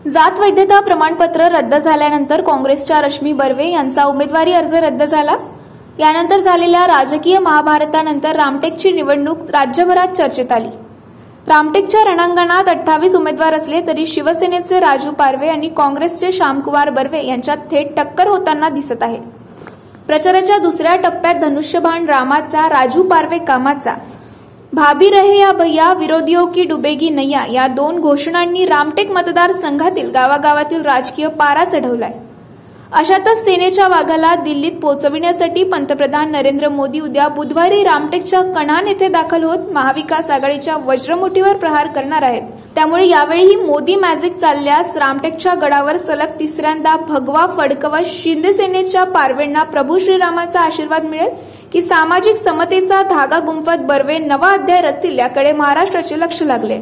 जात वैधता प्रमाणपत्र रद्द झाल्यानंतर काँग्रेसच्या रश्मी बर्वे यांचा उमेदवारी अर्ज रद्द झाला। यानंतर झालेल्या राजकीय महाभारतानंतर रामटेकची निवडणूक राज्यभरात चर्चेत आली। रामटेकच्या रणांगणात 28 उमेदवार असले तरी शिवसेनेचे राजू पारवे आणि काँग्रेसचे श्यामकुमार बर्वे यांच्यात थेट टक्कर होताना दिसत आहे। प्रचाराच्या दुसऱ्या टप्प्यात धनुष्यबाण रामाचा, राजू पारवे कामाचा, भाभी रहे या भैया, विरोधियों की डुबेगी नैया या दोन घोषणांनी रामटेक मतदारसंघातील गावागावातील राजकीय पारा चढवलाय। अशातच सेनेच्या वाघाला दिल्लीत पोहोचविण्यासाठी पंतप्रधान नरेंद्र मोदी उद्या बुधवारी रामटेकच्या कणान येथे दाखल होत महाविकास आघाडीच्या वज्रमुठीवर प्रहार करणार आहेत। त्यामुळे यावेळी मोदी मॅजिक चालल्यास रामटेकच्या गडावर सलग तिसऱ्यांदा भगवा फडकवा शिंदे सेनेच्या पारवेंना प्रभू श्रीरामाचा आशीर्वाद मिळेल की सामाजिक समतेचा धागा गुंफत बर्वे नवा अध्याय रचतील याकडे महाराष्ट्राचे लक्ष लागले।